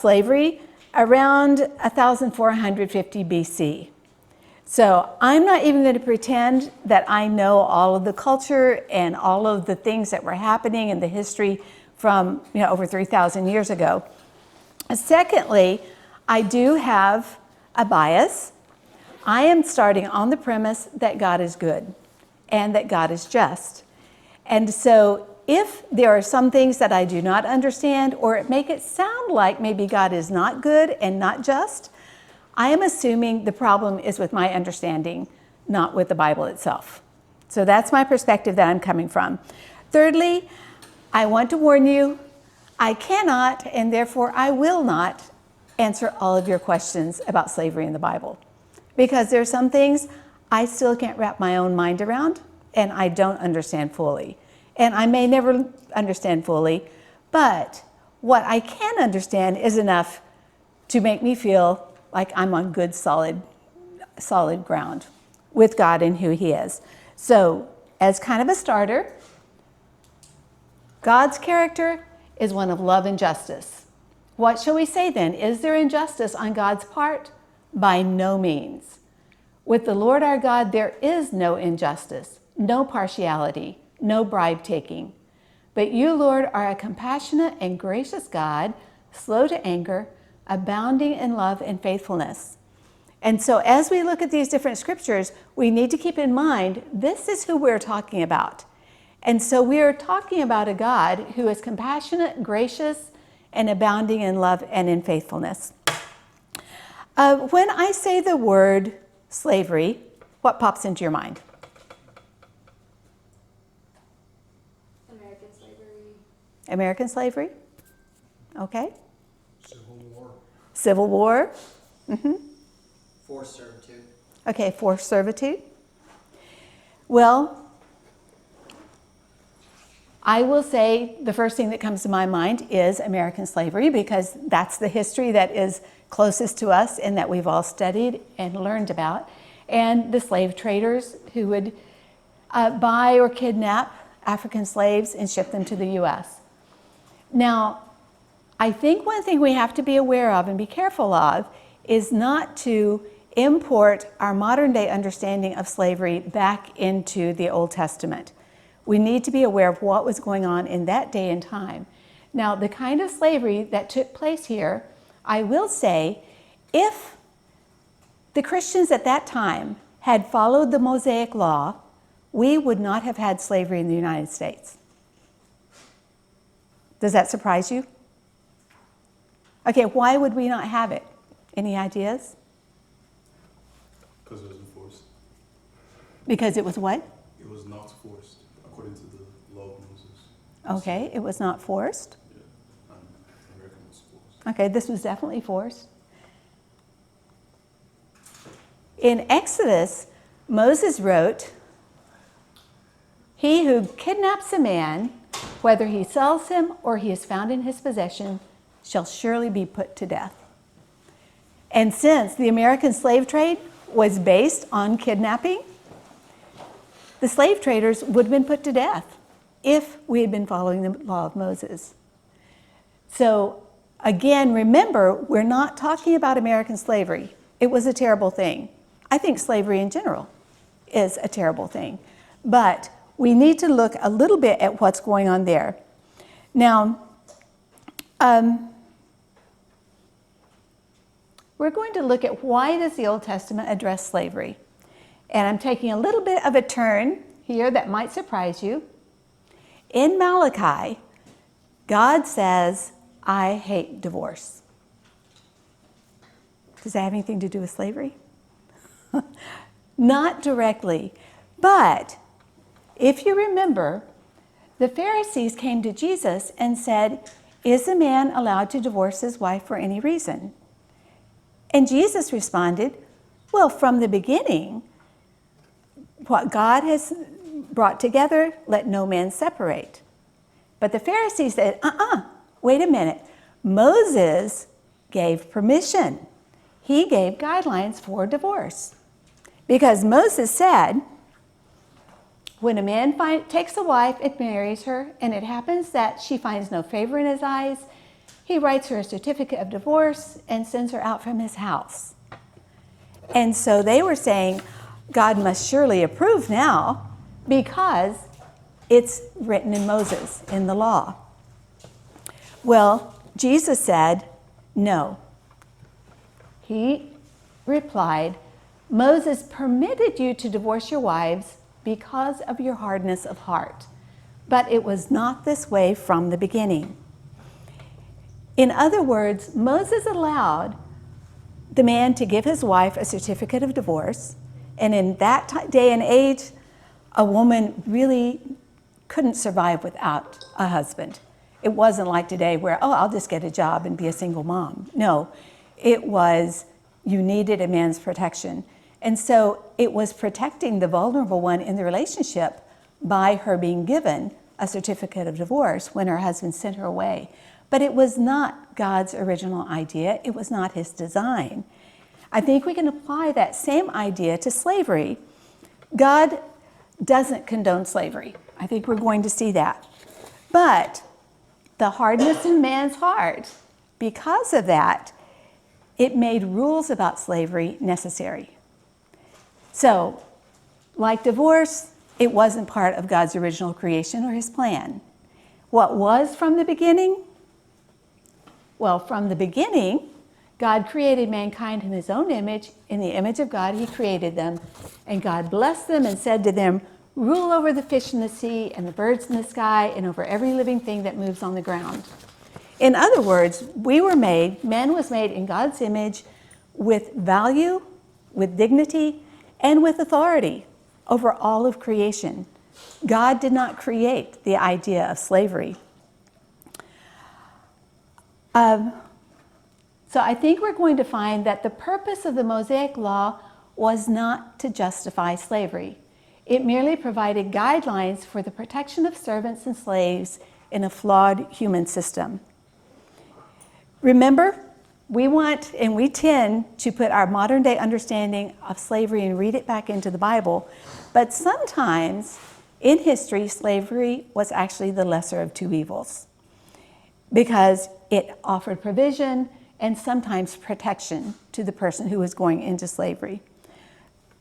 slavery around 1450 BC. So I'm not even going to pretend that I know all of the culture and all of the things that were happening in the history from over 3,000 years ago. Secondly, I do have a bias. I am starting on the premise that God is good and that God is just. And so if there are some things that I do not understand or make it sound like maybe God is not good and not just, I am assuming the problem is with my understanding, not with the Bible itself. So that's my perspective that I'm coming from. Thirdly, I want to warn you, I cannot and therefore I will not answer all of your questions about slavery in the Bible, because there are some things I still can't wrap my own mind around and I don't understand fully. And I may never understand fully, but what I can understand is enough to make me feel like I'm on good, solid ground with God and who He is. So, as kind of a starter, God's character is one of love and justice. What shall we say then? Is there injustice on God's part? By no means. With the Lord our God, there is no injustice, no partiality, no bribe taking. But you, Lord, are a compassionate and gracious God, slow to anger, abounding in love and faithfulness. And so as we look at these different scriptures, we need to keep in mind, this is who we're talking about. And so we are talking about a God who is compassionate, gracious, and abounding in love and in faithfulness. When I say the word slavery, what pops into your mind? American slavery? Okay. Civil War. Civil War? Mm-hmm. Forced servitude. Okay, forced servitude. Well, I will say the first thing that comes to my mind is American slavery, because that's the history that is closest to us and that we've all studied and learned about. And the slave traders who would buy or kidnap African slaves and ship them to the U.S. Now, I think one thing we have to be aware of and be careful of is not to import our modern day understanding of slavery back into the Old Testament. We need to be aware of what was going on in that day and time. Now, the kind of slavery that took place here, I will say, if the Christians at that time had followed the Mosaic Law, we would not have had slavery in the United States. Does that surprise you? Okay, why would we not have it? Any ideas? Because it was enforced. Because it was what? It was not forced, according to the law of Moses. Okay, it was not forced. Yeah, American was forced. Okay, this was definitely forced. In Exodus, Moses wrote, "He who kidnaps a man, whether he sells him or he is found in his possession, shall surely be put to death." And since the American slave trade was based on kidnapping, the slave traders would have been put to death if we had been following the law of Moses. So again, remember, we're not talking about American slavery. It was a terrible thing. I think slavery in general is a terrible thing. But we need to look a little bit at what's going on there. Now, we're going to look at why does the Old Testament address slavery. And I'm taking a little bit of a turn here that might surprise you. In Malachi, God says, "I hate divorce." Does that have anything to do with slavery? Not directly, but if you remember, the Pharisees came to Jesus and said, "Is a man allowed to divorce his wife for any reason?" And Jesus responded, "Well, from the beginning, what God has brought together, let no man separate." But the Pharisees said, wait a minute. Moses gave permission. He gave guidelines for divorce. Because Moses said, when a man takes a wife and marries her, and it happens that she finds no favor in his eyes, he writes her a certificate of divorce and sends her out from his house. And so they were saying, God must surely approve now because it's written in Moses, in the law. Well, Jesus said, no. He replied, Moses permitted you to divorce your wives because of your hardness of heart, but it was not this way from the beginning. In other words, Moses allowed the man to give his wife a certificate of divorce, and in that day and age, a woman really couldn't survive without a husband. It wasn't like today where, oh, I'll just get a job and be a single mom. No, it was you needed a man's protection. And so it was protecting the vulnerable one in the relationship by her being given a certificate of divorce when her husband sent her away. But it was not God's original idea. It was not his design. I think we can apply that same idea to slavery. God doesn't condone slavery. I think we're going to see that. But the hardness in man's heart, because of that, it made rules about slavery necessary. So, like divorce, it wasn't part of God's original creation or his plan. What was from the beginning? Well, from the beginning, God created mankind in his own image. In the image of God, he created them. And God blessed them and said to them, rule over the fish in the sea and the birds in the sky and over every living thing that moves on the ground. In other words, man was made in God's image with value, with dignity, and with authority over all of creation. God did not create the idea of slavery. So I think we're going to find that the purpose of the Mosaic Law was not to justify slavery. It merely provided guidelines for the protection of servants and slaves in a flawed human system. Remember, we tend to put our modern day understanding of slavery and read it back into the Bible, but sometimes in history, slavery was actually the lesser of two evils because it offered provision and sometimes protection to the person who was going into slavery.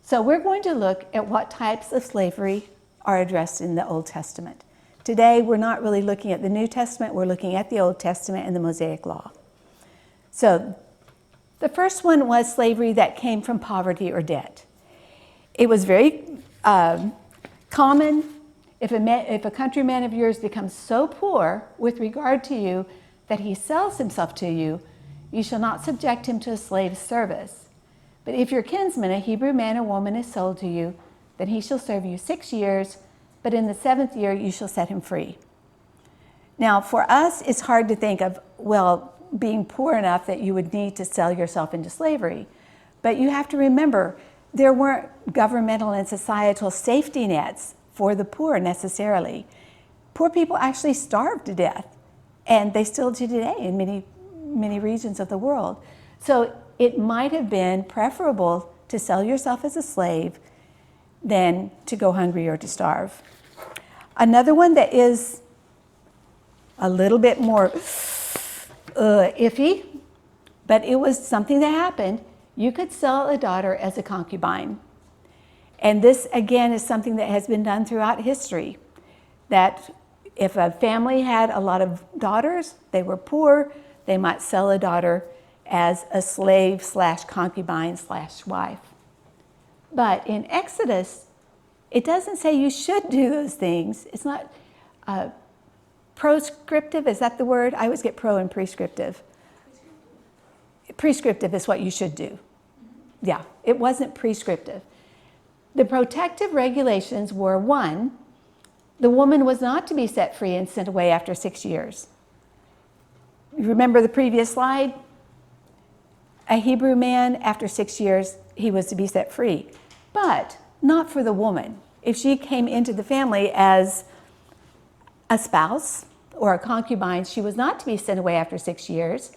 So we're going to look at what types of slavery are addressed in the Old Testament. Today, we're not really looking at the New Testament, we're looking at the Old Testament and the Mosaic Law. So the first one was slavery that came from poverty or debt. It was very common if a countryman of yours becomes so poor with regard to you that he sells himself to you, you shall not subject him to a slave's service. But if your kinsman, a Hebrew man or woman, is sold to you, then he shall serve you 6 years, but in the 7th year you shall set him free. Now, for us, it's hard to think of, well, being poor enough that you would need to sell yourself into slavery. But you have to remember, there weren't governmental and societal safety nets for the poor necessarily. Poor people actually starved to death, and they still do today in many regions of the world. So it might have been preferable to sell yourself as a slave than to go hungry or to starve. Another one that is a little bit more iffy, but it was something that happened. You could sell a daughter as a concubine. And this, again, is something that has been done throughout history, that if a family had a lot of daughters, they were poor, they might sell a daughter as a slave / concubine / wife. But in Exodus, it doesn't say you should do those things. It's not proscriptive, is that the word? I always get pro and prescriptive. Prescriptive is what you should do. Yeah, it wasn't prescriptive. The protective regulations were, 1, the woman was not to be set free and sent away after 6 years. You remember the previous slide? A Hebrew man, after 6 years, he was to be set free. But not for the woman. If she came into the family as a spouse or a concubine, she was not to be sent away after 6 years.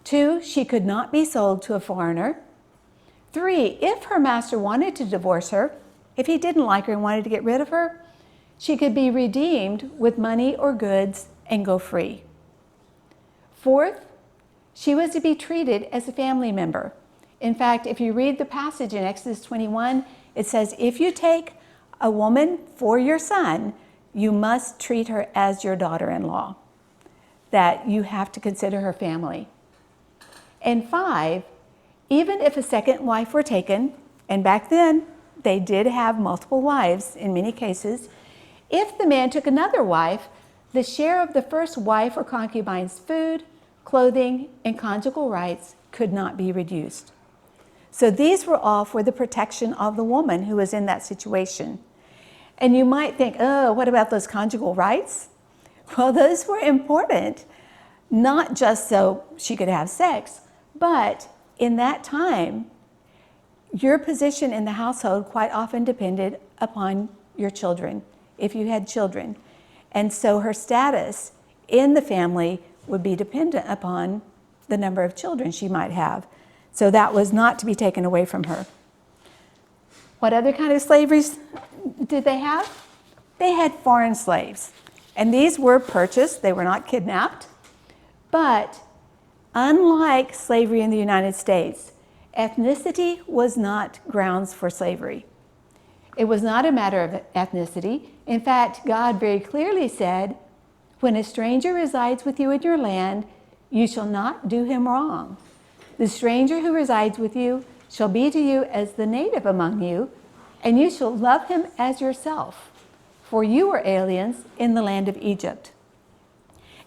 2, she could not be sold to a foreigner. 3, if her master wanted to divorce her, if he didn't like her and wanted to get rid of her, she could be redeemed with money or goods and go free. Fourth, she was to be treated as a family member. In fact, if you read the passage in Exodus 21, it says, if you take a woman for your son, you must treat her as your daughter-in-law, that you have to consider her family. And five, even if a second wife were taken, and back then they did have multiple wives in many cases, if the man took another wife, the share of the first wife or concubine's food, clothing, and conjugal rights could not be reduced. So these were all for the protection of the woman who was in that situation. And you might think, oh, what about those conjugal rights? Well, those were important, not just so she could have sex, but in that time, your position in the household quite often depended upon your children, if you had children. And so her status in the family would be dependent upon the number of children she might have. So that was not to be taken away from her. What other kind of slaveries did they have? They had foreign slaves. And these were purchased, they were not kidnapped. But unlike slavery in the United States, ethnicity was not grounds for slavery. It was not a matter of ethnicity. In fact, God very clearly said, when a stranger resides with you in your land, you shall not do him wrong. The stranger who resides with you shall be to you as the native among you, and you shall love him as yourself, for you were aliens in the land of Egypt.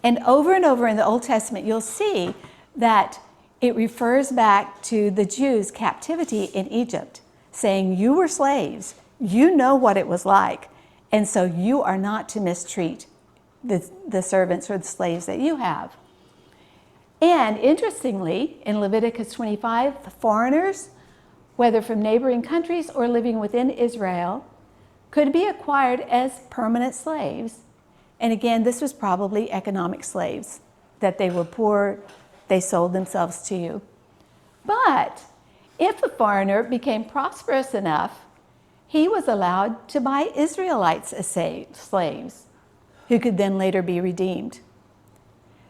And over in the Old Testament, you'll see that it refers back to the Jews' captivity in Egypt, saying you were slaves, you know what it was like, and so you are not to mistreat the servants or the slaves that you have. And interestingly, in Leviticus 25, the foreigners, whether from neighboring countries or living within Israel, could be acquired as permanent slaves. And again, this was probably economic slaves, that they were poor, they sold themselves to you. But if a foreigner became prosperous enough, he was allowed to buy Israelites as slaves, who could then later be redeemed.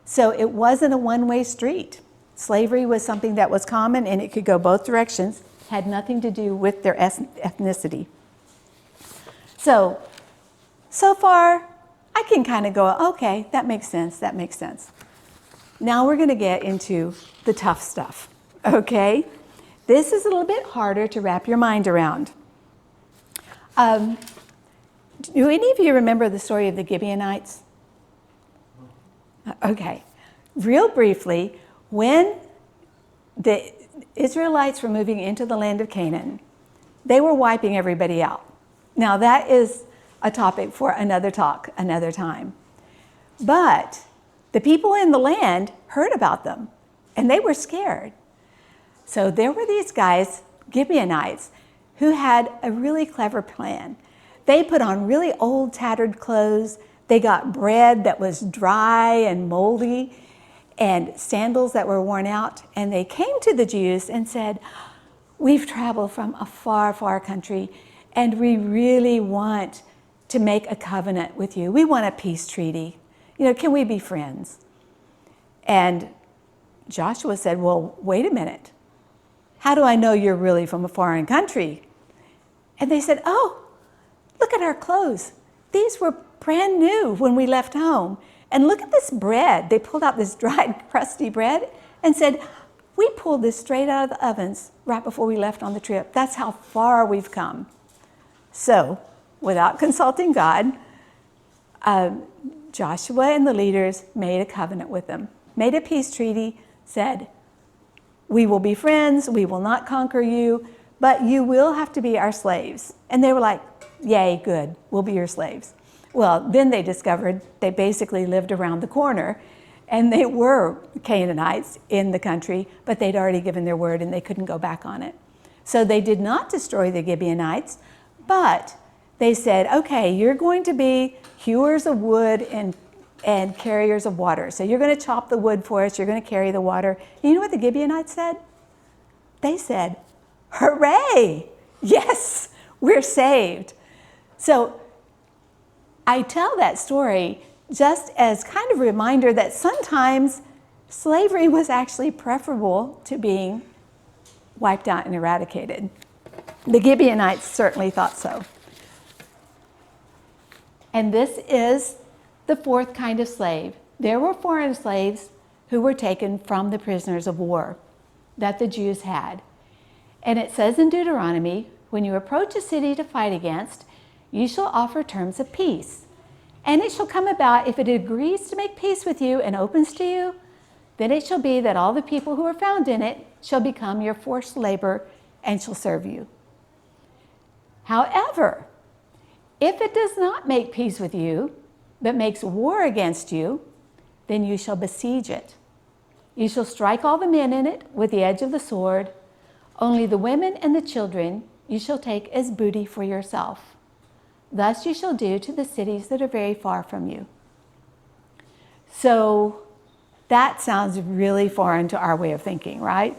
So it wasn't a one-way street. Slavery was something that was common, and it could go both directions, had nothing to do with their ethnicity. So far, I can kind of go, okay, that makes sense, that makes sense. Now we're going to get into the tough stuff, okay? This is a little bit harder to wrap your mind around. Do any of you remember the story of the Gibeonites? Okay, real briefly, when the Israelites were moving into the land of Canaan, they were wiping everybody out. Now that is a topic for another talk, another time. But the people in the land heard about them, and they were scared. So there were these guys, Gibeonites, who had a really clever plan. They put on really old, tattered clothes. They got bread that was dry and moldy and sandals that were worn out. And they came to the Jews and said, we've traveled from a far, far country, and we really want to make a covenant with you. We want a peace treaty. Can we be friends? And Joshua said, well, wait a minute. How do I know you're really from a foreign country? And they said, oh, look at our clothes. These were brand new when we left home. And look at this bread. They pulled out this dried, crusty bread and said, we pulled this straight out of the ovens right before we left on the trip. That's how far we've come. So, without consulting God, Joshua and the leaders made a covenant with them, made a peace treaty, said, we will be friends, we will not conquer you, but you will have to be our slaves. And they were like, yay, good, we'll be your slaves. Well, then they discovered they basically lived around the corner, and they were Canaanites in the country, but they'd already given their word and they couldn't go back on it. So they did not destroy the Gibeonites, but they said, okay, you're going to be hewers of wood and carriers of water. So you're going to chop the wood for us, you're going to carry the water. And you know what the Gibeonites said? They said, hooray, yes, we're saved. So I tell that story just as kind of a reminder that sometimes slavery was actually preferable to being wiped out and eradicated. The Gibeonites certainly thought so. And this is the fourth kind of slave. There were foreign slaves who were taken from the prisoners of war that the Jews had. And it says in Deuteronomy, when you approach a city to fight against, you shall offer terms of peace. And it shall come about, if it agrees to make peace with you and opens to you, then it shall be that all the people who are found in it shall become your forced labor and shall serve you. However, if it does not make peace with you, but makes war against you, then you shall besiege it. You shall strike all the men in it with the edge of the sword. Only the women and the children you shall take as booty for yourself. Thus you shall do to the cities that are very far from you. So that sounds really foreign to our way of thinking, right?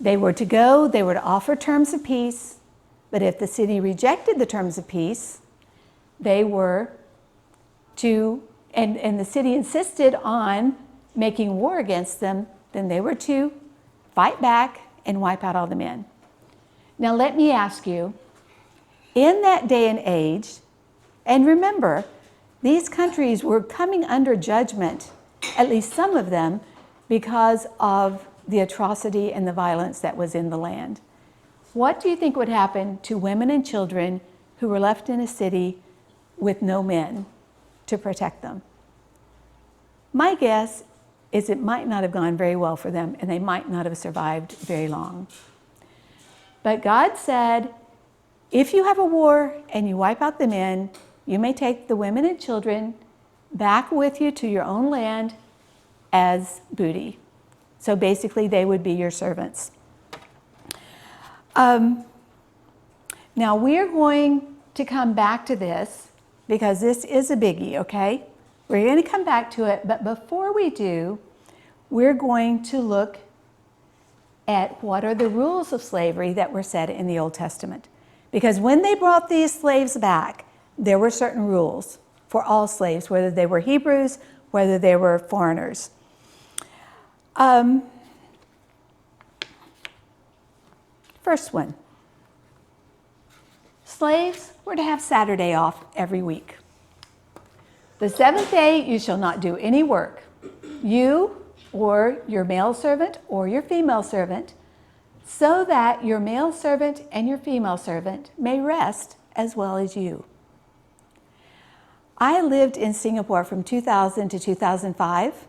They were to go, they were to offer terms of peace, but if the city rejected the terms of peace, they were to, and the city insisted on making war against them, then they were to fight back and wipe out all the men. Now let me ask you, in that day and age, and remember, these countries were coming under judgment, at least some of them, because of the atrocity and the violence that was in the land. What do you think would happen to women and children who were left in a city with no men to protect them? My guess is it might not have gone very well for them, and they might not have survived very long. But God said, if you have a war and you wipe out the men, you may take the women and children back with you to your own land as booty. So basically, they would be your servants. Now, we're going to come back to this because this is a biggie, okay? We're going to come back to it, but before we do, we're going to look at what are the rules of slavery that were set in the Old Testament. Because when they brought these slaves back, there were certain rules for all slaves, whether they were Hebrews, whether they were foreigners. First one. Slaves were to have Saturday off every week. The seventh day you shall not do any work. You or your male servant or your female servant, so that your male servant and your female servant may rest as well as you. I lived in Singapore from 2000 to 2005,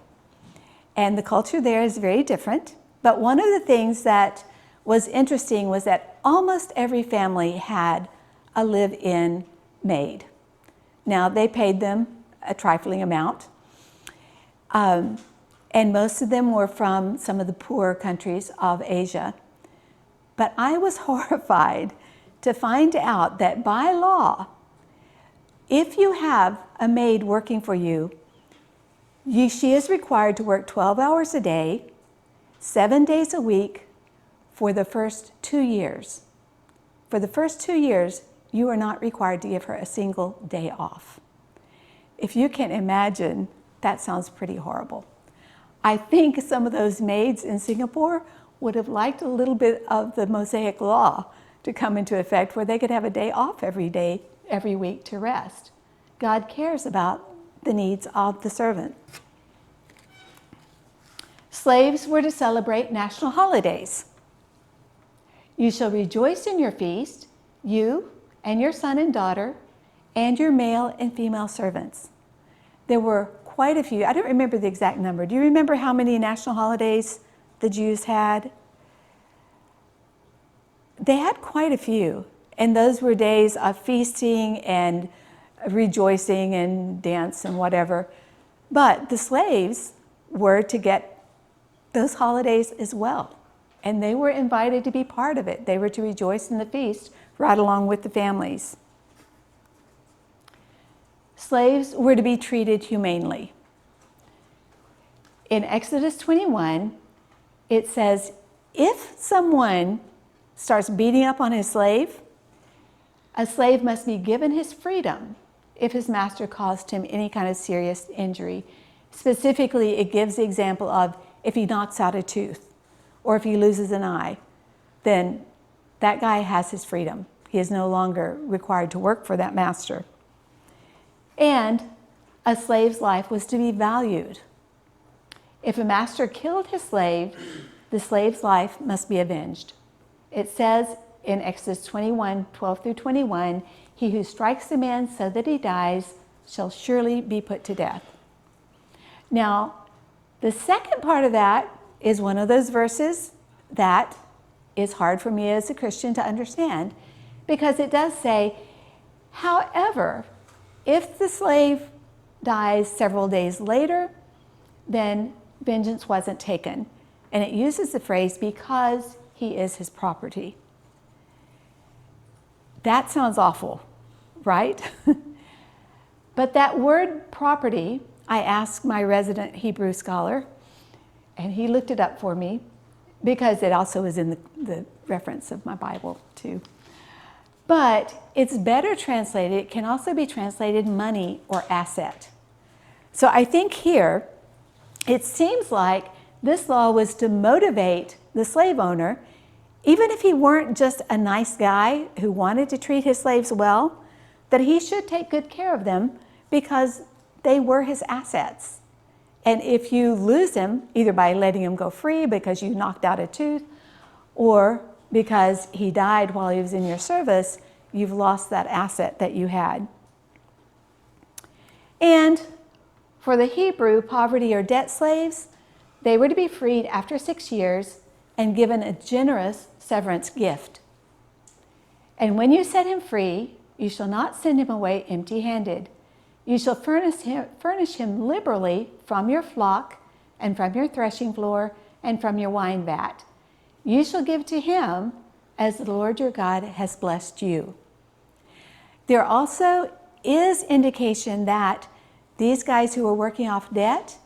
and the culture there is very different. But one of the things that was interesting was that almost every family had a live-in maid. Now, they paid them a trifling amount, and most of them were from some of the poorer countries of Asia. But I was horrified to find out that by law, if you have a maid working for you, she is required to work 12 hours a day, 7 days a week for the first 2 years. For the first 2 years, you are not required to give her a single day off. If you can imagine, that sounds pretty horrible. I think some of those maids in Singapore would have liked a little bit of the Mosaic law to come into effect where they could have a day off every day, every week to rest. God cares about the needs of the servant. Slaves were to celebrate national holidays. You shall rejoice in your feast, you and your son and daughter, and your male and female servants. There were quite a few. I don't remember the exact number. Do you remember how many national holidays the Jews had? They had quite a few, and those were days of feasting and rejoicing and dance and whatever. But the slaves were to get those holidays as well, and they were invited to be part of it. They were to rejoice in the feast right along with the families. Slaves were to be treated humanely. In Exodus 21, it says, if someone starts beating up on his slave, a slave must be given his freedom if his master caused him any kind of serious injury. Specifically, it gives the example of if he knocks out a tooth or if he loses an eye, then that guy has his freedom. He is no longer required to work for that master. And a slave's life was to be valued. If a master killed his slave, the slave's life must be avenged. It says in Exodus 21, 12 through 21, he who strikes a man so that he dies shall surely be put to death. Now, the second part of that is one of those verses that is hard for me as a Christian to understand, because it does say, however, if the slave dies several days later, then vengeance wasn't taken. And it uses the phrase, because he is his property. That sounds awful, right? But that word property, I asked my resident Hebrew scholar, and he looked it up for me, because it also is in the reference of my Bible too. But it's better translated, it can also be translated money or asset. So I think here, it seems like this law was to motivate the slave owner, even if he weren't just a nice guy who wanted to treat his slaves well, that he should take good care of them because they were his assets. And if you lose him, either by letting him go free because you knocked out a tooth, or because he died while he was in your service, you've lost that asset that you had. And for the Hebrew poverty or debt slaves, they were to be freed after 6 years and given a generous severance gift. And when you set him free, you shall not send him away empty-handed. You shall furnish him liberally from your flock and from your threshing floor and from your wine vat. You shall give to him as the Lord your God has blessed you. There also is indication that these guys who were working off debt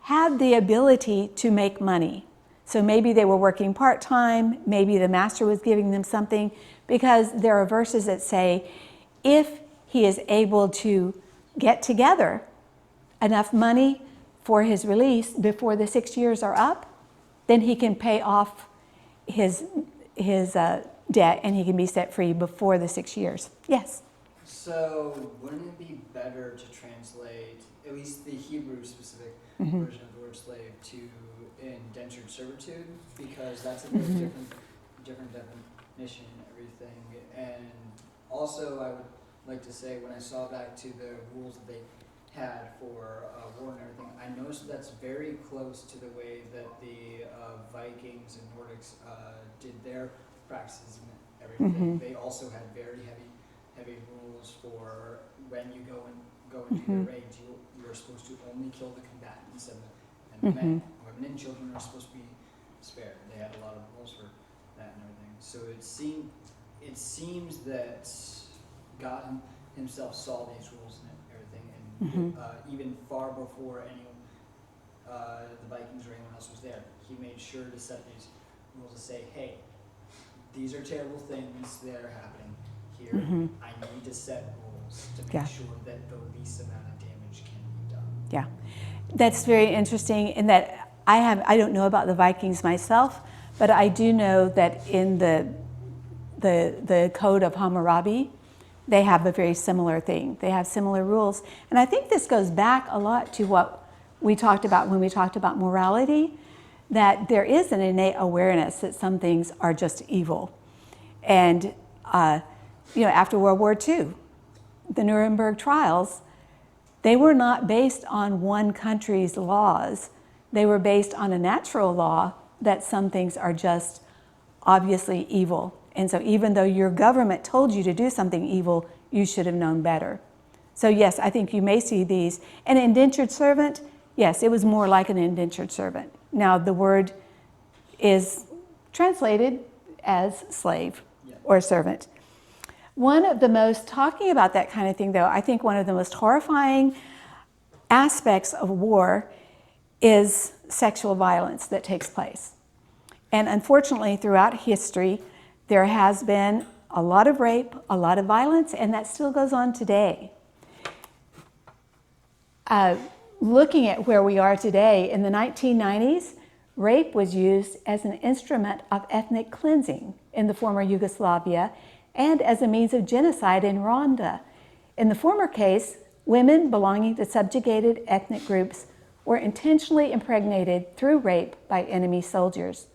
had the ability to make money. So maybe they were working part-time, maybe the master was giving them something, because there are verses that say, if he is able to get together enough money for his release before the 6 years are up, then he can pay off his debt and he can be set free before the 6 years. Yes? So wouldn't it be better to translate, at least the Hebrew specific version of the word slave, to indentured servitude? Because that's a very different definition and everything. And also I would like to say, when I saw back to the rules that they had for war and everything, I noticed that's very close to the way that the Vikings and Nordics did their practices and everything. They also had very heavy rules for when you go into your raids. You are supposed to only kill the combatants and the men. Women and children are supposed to be spared. They had a lot of rules for that and everything. So it seems that God himself saw these rules and everything, and even far before the Vikings or anyone else was there, he made sure to set these rules to say, hey, these are terrible things that are happening here. I need to set rules to make sure that the least amount of damage can be done. Yeah, that's very interesting in that I don't know about the Vikings myself, but I do know that in the Code of Hammurabi, they have a very similar thing. They have similar rules. And I think this goes back a lot to what we talked about when we talked about morality, that there is an innate awareness that some things are just evil. And after World War II, the Nuremberg trials, they were not based on one country's laws. They were based on a natural law that some things are just obviously evil. And so even though your government told you to do something evil, you should have known better. So yes, I think you may see these. An indentured servant, yes, it was more like an indentured servant. Now the word is translated as slave or servant. One of the most, talking about that kind of thing though, I think one of the most horrifying aspects of war is sexual violence that takes place. And unfortunately, throughout history, there has been a lot of rape, a lot of violence, and that still goes on today. looking at where we are today, in the 1990s, rape was used as an instrument of ethnic cleansing in the former Yugoslavia and as a means of genocide in Rwanda. In the former case, women belonging to subjugated ethnic groups were intentionally impregnated through rape by enemy soldiers.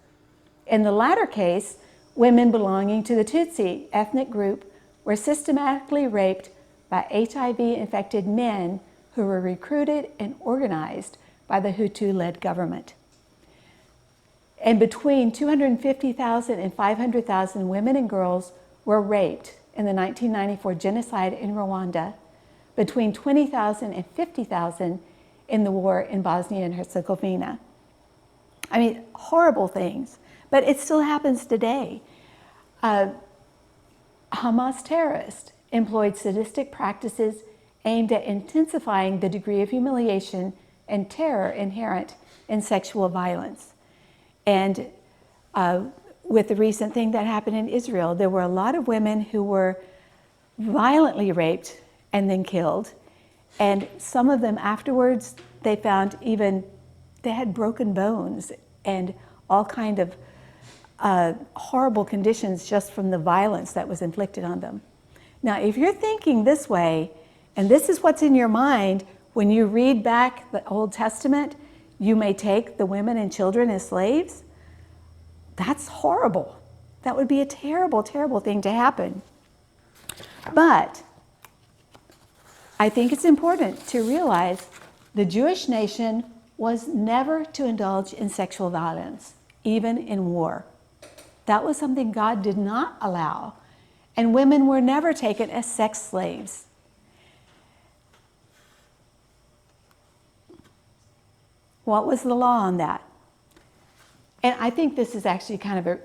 In the latter case, women belonging to the Tutsi ethnic group were systematically raped by HIV-infected men who were recruited and organized by the Hutu-led government. And between 250,000 and 500,000 women and girls were raped in the 1994 genocide in Rwanda, between 20,000 and 50,000 in the war in Bosnia and Herzegovina. I mean, horrible things, but it still happens today. Hamas terrorists employed sadistic practices aimed at intensifying the degree of humiliation and terror inherent in sexual violence. And with the recent thing that happened in Israel, there were a lot of women who were violently raped and then killed. And some of them afterwards, they found they had broken bones and all kind of horrible conditions just from the violence that was inflicted on them. Now, if you're thinking this way, and this is what's in your mind, when you read back the Old Testament, you may take the women and children as slaves. That's horrible. That would be a terrible, terrible thing to happen. But I think it's important to realize the Jewish nation was never to indulge in sexual violence, even in war. That was something God did not allow. And women were never taken as sex slaves. What was the law on that? And I think this is actually kind of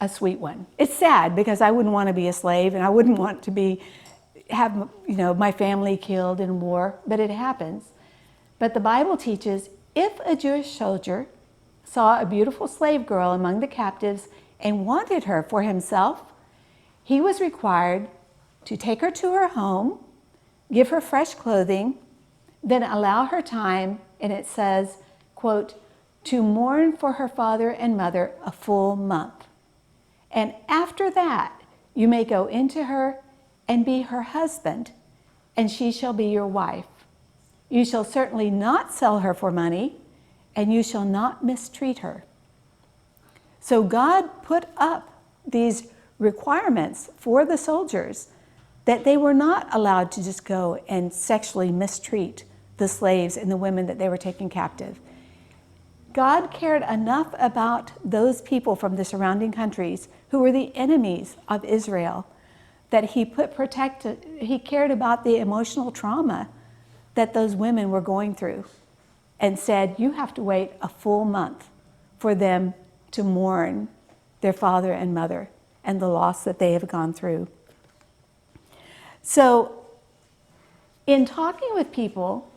a sweet one. It's sad because I wouldn't want to be a slave and I wouldn't want to have my family killed in war, but it happens. But the Bible teaches if a Jewish soldier saw a beautiful slave girl among the captives and wanted her for himself, he was required to take her to her home, give her fresh clothing, then allow her time, and it says, quote, to mourn for her father and mother a full month. And after that, you may go into her and be her husband, and she shall be your wife. You shall certainly not sell her for money, and you shall not mistreat her. So God put up these requirements for the soldiers that they were not allowed to just go and sexually mistreat the slaves and the women that they were taking captive. God cared enough about those people from the surrounding countries who were the enemies of Israel that he cared about the emotional trauma that those women were going through and said, you have to wait a full month for them to mourn their father and mother and the loss that they have gone through. So in talking with people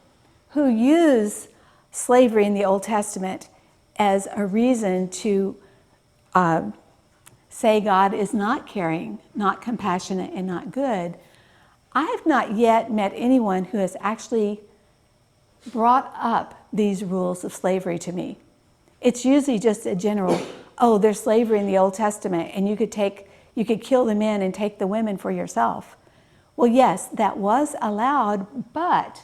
who use slavery in the Old Testament as a reason to say God is not caring, not compassionate, and not good, I have not yet met anyone who has actually brought up these rules of slavery to me. It's usually just a general, oh, there's slavery in the Old Testament, and you could kill the men and take the women for yourself. Well, yes, that was allowed, but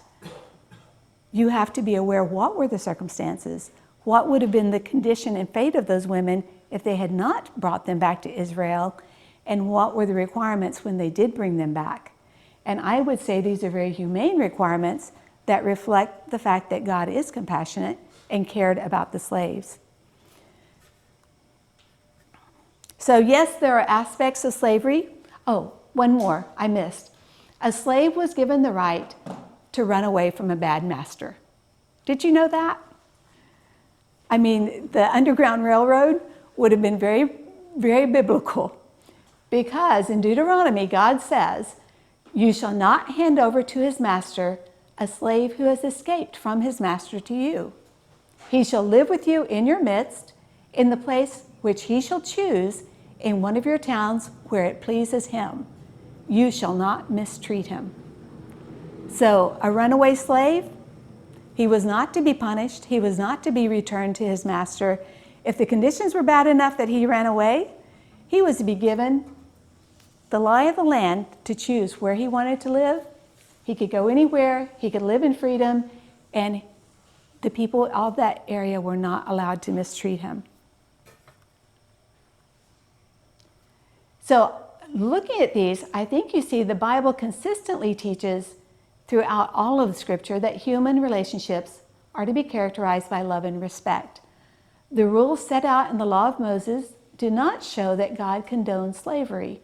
you have to be aware what were the circumstances, what would have been the condition and fate of those women if they had not brought them back to Israel, and what were the requirements when they did bring them back. And I would say these are very humane requirements that reflect the fact that God is compassionate and cared about the slaves. So yes, there are aspects of slavery. Oh, one more I missed. A slave was given the right to run away from a bad master. Did you know that? I mean, the Underground Railroad would have been very, very biblical, because in Deuteronomy, God says, you shall not hand over to his master a slave who has escaped from his master to you. He shall live with you in your midst, in the place which he shall choose, in one of your towns where it pleases him. You shall not mistreat him. So a runaway slave He was not to be punished. He was not to be returned to his master. If the conditions were bad enough that he ran away, he was to be given the lie of the land to choose where he wanted to live. He could go anywhere. He could live in freedom. And the people of that area were not allowed to mistreat him. So looking at these, I think you see the Bible consistently teaches throughout all of Scripture that human relationships are to be characterized by love and respect. The rules set out in the law of Moses do not show that God condones slavery.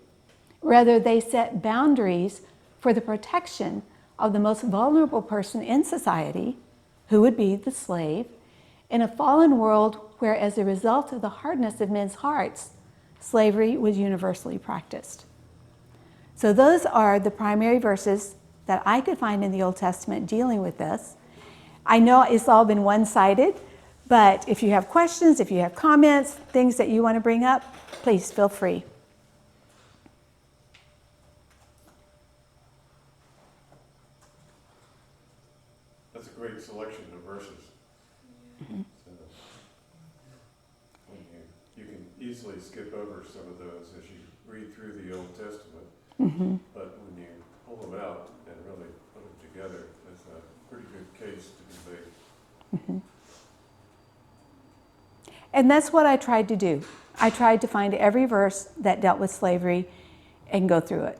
Rather, they set boundaries for the protection of the most vulnerable person in society, who would be the slave, in a fallen world where, as a result of the hardness of men's hearts, slavery was universally practiced. So those are the primary verses that I could find in the Old Testament dealing with this. I know it's all been one-sided, but if you have questions, if you have comments, things that you want to bring up, please feel free. That's a great selection of verses. Mm-hmm. So, you can easily skip over some of those as you read through the Old Testament, Mm-hmm. but when you pull them out and really put them together, that's a pretty good case to be made. Mm-hmm. And that's what I tried to do. I tried to find every verse that dealt with slavery and go through it.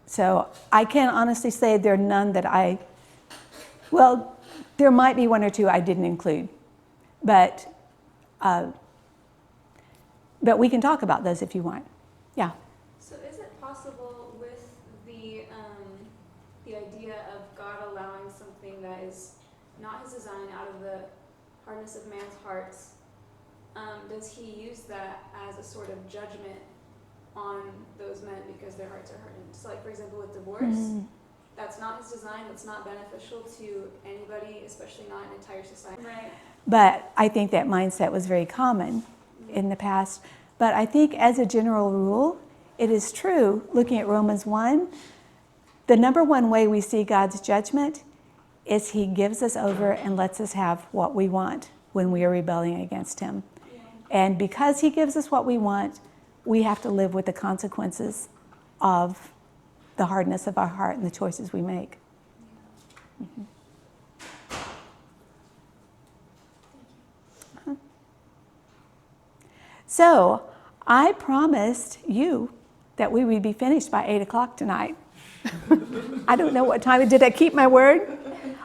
So I can honestly say there are none that well, there might be one or two I didn't include, but we can talk about those if you want. Yeah. So is it possible with the idea of God allowing something that is not his design out of the hardness of man's hearts, does he use that as a sort of judgment on those men because their hearts are hardened? So like, for example, with divorce, that's not his design, it's not beneficial to anybody, especially not an entire society. Right. But I think that mindset was very common in the past. But I think as a general rule, it is true, looking at Romans 1, the number one way we see God's judgment is he gives us over and lets us have what we want when we are rebelling against him. Yeah. And because he gives us what we want, we have to live with the consequences of the hardness of our heart and the choices we make. Yeah. Mm-hmm. So I promised you that we would be finished by 8 o'clock tonight. I don't know what time. Did I keep my word?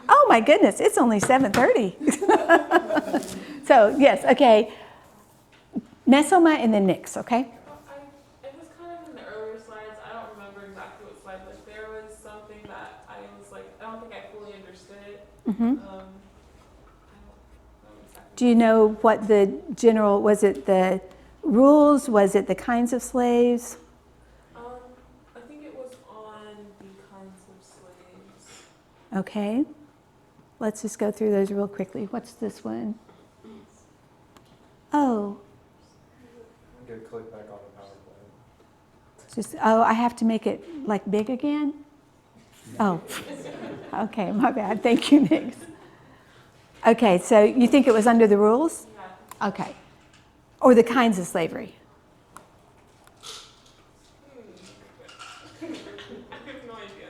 Oh my goodness, it's only 7:30. So yes, okay. Mesoma and then Nix, okay? It was kind of in the earlier slides. I don't remember exactly what slide, but there was something that I was like, I don't think I fully understood it. Mm-hmm. I don't know exactly. Do you know what the general, was it the rules? Was it the kinds of slaves? I think it was on the kinds of slaves. Okay. Let's just go through those real quickly. What's this one? Oh, You gotta click back on the PowerPoint. just, I have to make it like big again? Oh, okay, my bad. Thank you, Nix. Okay, so you think it was under the rules? Yeah. Okay. Or the kinds of slavery? I have no idea.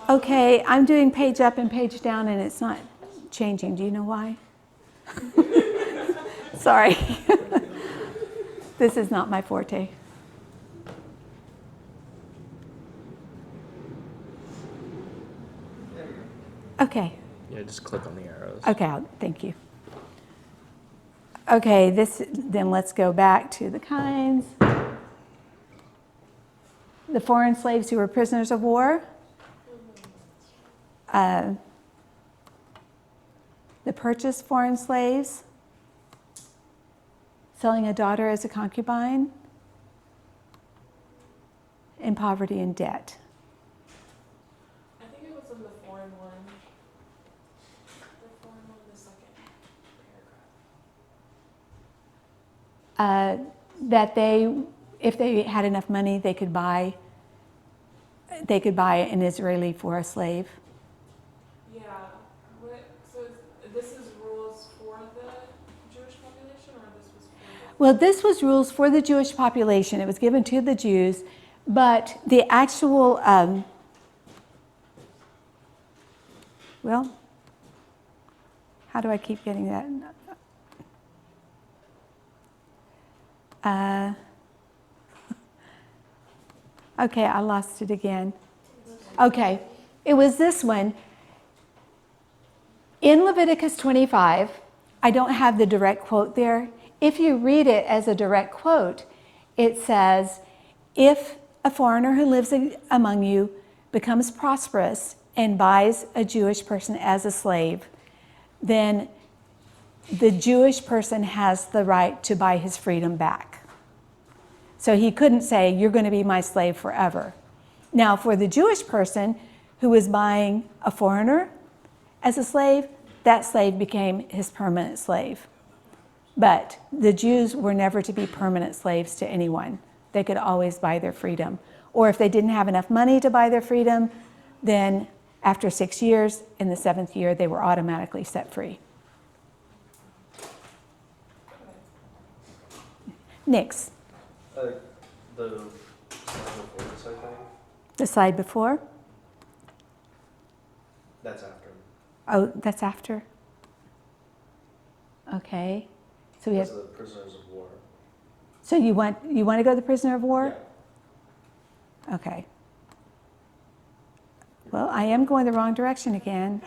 Okay, I'm doing page up and page down and it's not changing. Do you know why? Sorry. This is not my forte. Okay. Yeah, just click on the arrows. Okay, thank you. Okay, then let's go back to the kinds. The foreign slaves who were prisoners of war. The purchased foreign slaves. Selling a daughter as a concubine. And poverty and debt. I think it was in the foreign one. The foreign one, the second paragraph. That if they had enough money, they could buy an Israeli for a slave. Yeah. So is Well, this was rules for the Jewish population. It was given to the Jews, but the actual, well, how do I keep getting that? Okay, I lost it again. Okay, it was this one. In Leviticus 25, I don't have the direct quote there. If you read it as a direct quote, it says, if a foreigner who lives among you becomes prosperous and buys a Jewish person as a slave, then the Jewish person has the right to buy his freedom back. So he couldn't say, you're going to be my slave forever. Now, for the Jewish person who was buying a foreigner as a slave, that slave became his permanent slave. But the Jews were never to be permanent slaves to anyone. They could always buy their freedom. Or if they didn't have enough money to buy their freedom, then after 6 years, in the 7th year, they were automatically set free. Next. The slide before this, I think. The slide before? That's after. Oh, that's after? Okay. So we have. That's the prisoners of war. So you want to go to the prisoner of war? Yeah. Okay. Well, I am going the wrong direction again.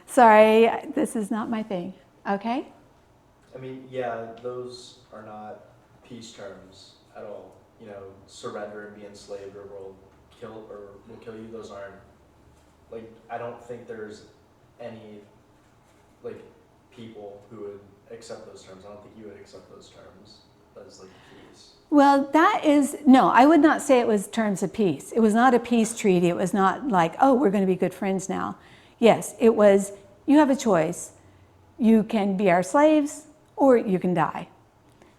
Sorry, this is not my thing. Okay? I mean, yeah, those are not peace terms at all. You know, surrender and be enslaved or we'll kill you. Those aren't, like, I don't think there's any, like, people who would accept those terms. I don't think you would accept those terms as, like, peace. Well, no, I would not say it was terms of peace. It was not a peace treaty. It was not like, oh, we're going to be good friends now. Yes, it was, you have a choice. You can be our slaves or you can die.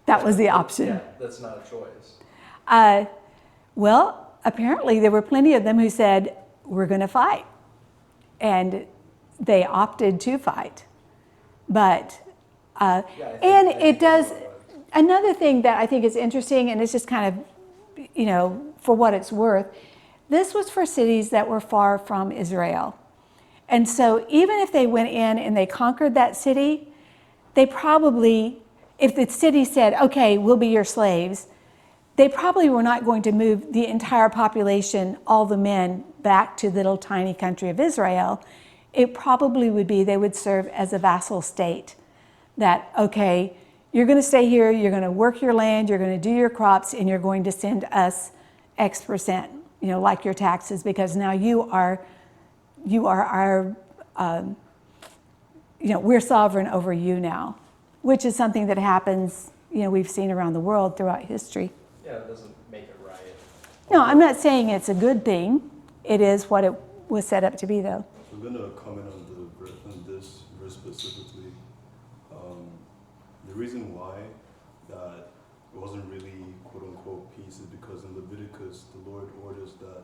That was the option. Yeah, that's not a choice. Well, apparently there were plenty of them who said, we're going to fight. And they opted to fight. But, Yeah, and I it think does, it was. another thing that I think is interesting, and it's just kind of, you know, for what it's worth, this was for cities that were far from Israel. And so even if they went in and they conquered that city, they probably, if the city said, okay, we'll be your slaves, they probably were not going to move the entire population, all the men, back to the little tiny country of Israel. It probably would be they would serve as a vassal state. That, okay, you're going to stay here, you're going to work your land, you're going to do your crops, and you're going to send us X%, you know, like your taxes, because now you are our, you know, we're sovereign over you now, which is something that happens, you know, we've seen around the world throughout history. Yeah, it doesn't make it right. No, I'm not saying it's a good thing. It is what it was set up to be, though. I'm going to comment on this verse specifically. The reason why that it wasn't really quote-unquote peace is because in Leviticus, the Lord orders that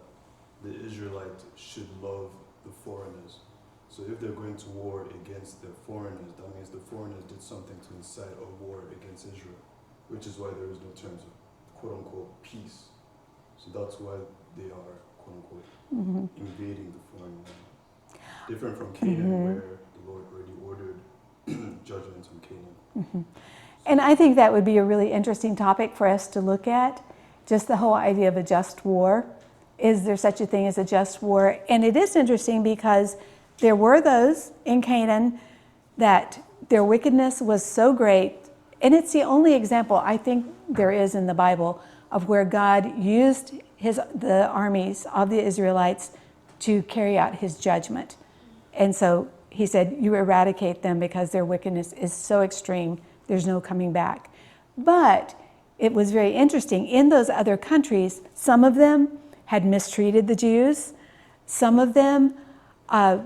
the Israelites should love the foreigners. So if they're going to war against the foreigners, that means the foreigners did something to incite a war against Israel, which is why there is no terms of quote-unquote peace. So that's why they are quote-unquote invading the foreign land. Different from Canaan, where the Lord already ordered judgments on Canaan. And I think that would be a really interesting topic for us to look at, just the whole idea of a just war. Is there such a thing as a just war? And it is interesting because there were those in Canaan that their wickedness was so great, and it's the only example I think there is in the Bible of where God used the armies of the Israelites to carry out his judgment. And so he said, you eradicate them because their wickedness is so extreme, there's no coming back. But it was very interesting. In those other countries, some of them had mistreated the Jews. Some of them, the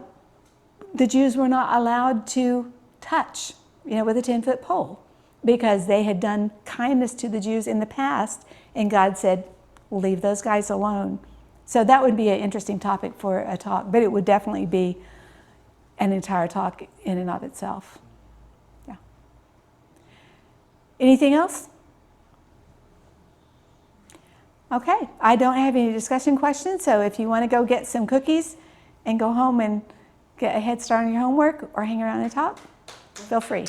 Jews were not allowed to touch, you know, with a 10-foot pole because they had done kindness to the Jews in the past, and God said, we'll leave those guys alone. So that would be an interesting topic for a talk, but it would definitely be an entire talk in and of itself. Yeah. Anything else? Okay, I don't have any discussion questions, so if you want to go get some cookies and go home and get a head start on your homework or hang around and talk, feel free.